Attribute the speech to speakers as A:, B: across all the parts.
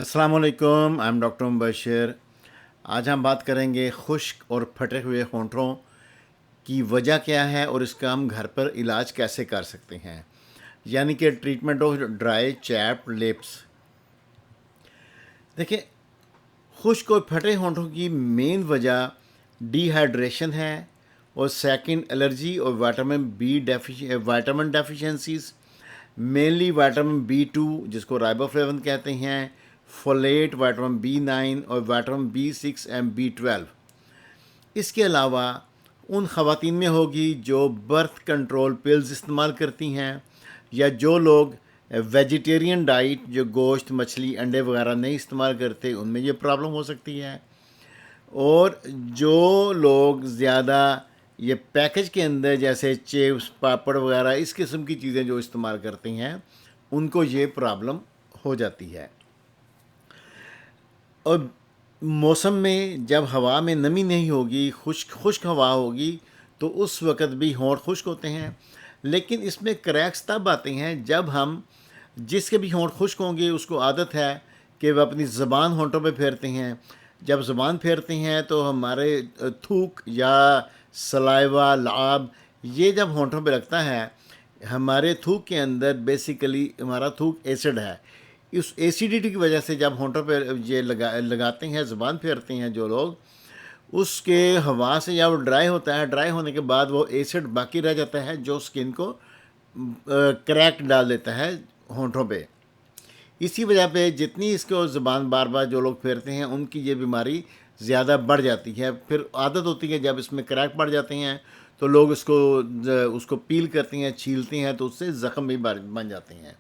A: अस्सलाम वालेकुम, I am doctor Mubashar. आज हम बात करेंगे खुश्क और फटे हुए होंठों की वजह क्या है और इसका हम घर पर इलाज कैसे कर सकते हैं, यानी कि treatment of dry chapped lips. देखिए, खुश्क और फटे होंठों की मेन वजह डिहाइड्रेशन है और सेकंड एलर्जी और vitamin deficiencies, mainly vitamin B 2 जिसको राइबोफ्लेविन कहते हैं, फोलेट, विटामिन बी 9 और विटामिन बी 6 एंड बी 12। इसके अलावा उन ख़वातीन में होगी जो बर्थ कंट्रोल पिल्स इस्तेमाल करती हैं, या जो लोग वेजिटेरियन डाइट, जो गोश्त, मछली, अंडे वगैरह नहीं इस्तेमाल करते, उनमें ये प्रॉब्लम हो सकती है। और जो लोग ज़्यादा ये पैकेज के अंदर जैसे चिप्स, पापड़ वगैरह इस किस्म की चीज़ें जो इस्तेमाल करते हैं, उनको ये प्रॉब्लम हो जाती है। और मौसम में जब हवा में नमी नहीं होगी, खुश्क हवा होगी, तो उस वक़्त भी होंठ खुश्क होते हैं। लेकिन इसमें क्रैक्स तब आते हैं जब हम, जिसके भी होंठ खुश्क होंगे उसको आदत है कि वह अपनी ज़बान होंठों पे फेरते हैं। जब ज़बान फेरते हैं तो हमारे थूक या सलाइवा, लाब, ये जब होंठों पे लगता है, हमारे थूक के अंदर बेसिकली हमारा थूक एसिड है। इस एसिडिटी की वजह से जब होंठों पे ये लगाते हैं, ज़ुबान फेरते हैं जो लोग, उसके हवा से या वो ड्राई होता है, ड्राई होने के बाद वो एसिड बाकी रह जाता है जो स्किन को क्रैक डाल देता है होंठों पे। इसी वजह पे जितनी इसको ज़ुबान बार बार जो लोग फेरते हैं उनकी ये बीमारी ज़्यादा बढ़ जाती है। फिर आदत होती है, जब इसमें क्रैक पड़ जाते हैं तो लोग उसको पील करते हैं, छीलते हैं, तो उससे ज़ख़म भी बन जाते हैं।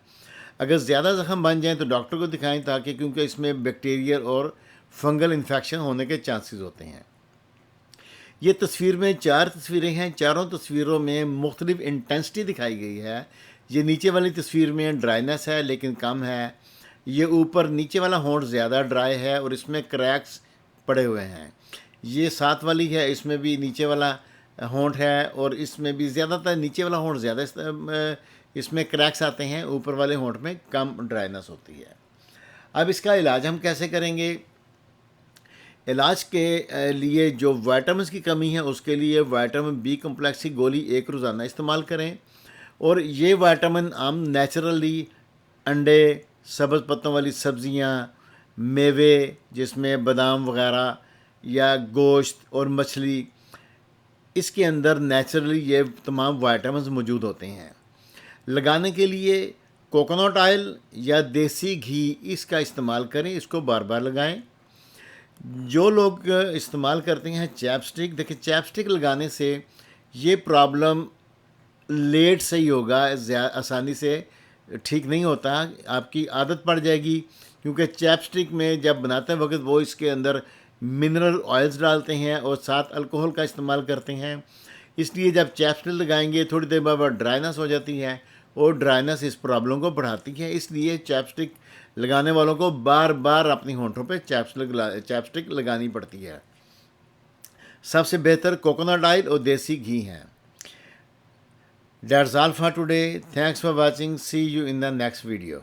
A: अगर ज़्यादा ज़ख़म बन जाएँ तो डॉक्टर को दिखाएं, ताकि, क्योंकि इसमें बैक्टीरियल और फंगल इन्फेक्शन होने के चांसेस होते हैं। ये तस्वीर में 4 तस्वीरें हैं। चारों तस्वीरों में मुख्तलिफ इंटेंसिटी दिखाई गई है। ये नीचे वाली तस्वीर में ड्राइनेस है लेकिन कम है। ये ऊपर नीचे वाला होंठ ज़्यादा ड्राई है और इसमें क्रैक्स पड़े हुए हैं। ये साथ वाली है, इसमें भी नीचे वाला होंठ है और इसमें भी ज़्यादातर नीचे वाला होंठ ज़्यादा इसमें क्रैक्स आते हैं, ऊपर वाले होंठ में कम ड्राइनेस होती है। अब इसका इलाज हम कैसे करेंगे? इलाज के लिए जो विटामिन की कमी है उसके लिए विटामिन बी कम्प्लेक्स की गोली एक रोज़ाना इस्तेमाल करें। और ये विटामिन हम नेचुरली अंडे, सब्ज़ पत्तों वाली सब्ज़ियाँ, मेवे जिसमें बादाम वगैरह, या गोश्त और मछली, इसके अंदर नेचुरली ये तमाम विटामिन मौजूद होते हैं। लगाने के लिए कोकोनट ऑयल या देसी घी इसका इस्तेमाल करें, इसको बार बार लगाएं। जो लोग इस्तेमाल करते हैं चैपस्टिक, देखिए चैपस्टिक लगाने से ये प्रॉब्लम लेट सही होगा, आसानी से ठीक नहीं होता, आपकी आदत पड़ जाएगी। क्योंकि चैपस्टिक में जब बनाते वक्त वो इसके अंदर मिनरल ऑयल्स डालते हैं और साथ अल्कोहल का इस्तेमाल करते हैं, इसलिए जब चैपस्टिक लगाएंगे थोड़ी देर बाद ड्राइनेस हो जाती है और ड्राइनेस इस प्रॉब्लम को बढ़ाती है। इसलिए चैपस्टिक लगाने वालों को बार बार अपनी होंठों पे चैपस्टिक लगानी पड़ती है। सबसे बेहतर कोकोनट ऑयल और देसी घी है। That's all for today. Thanks for watching. See you in the next video.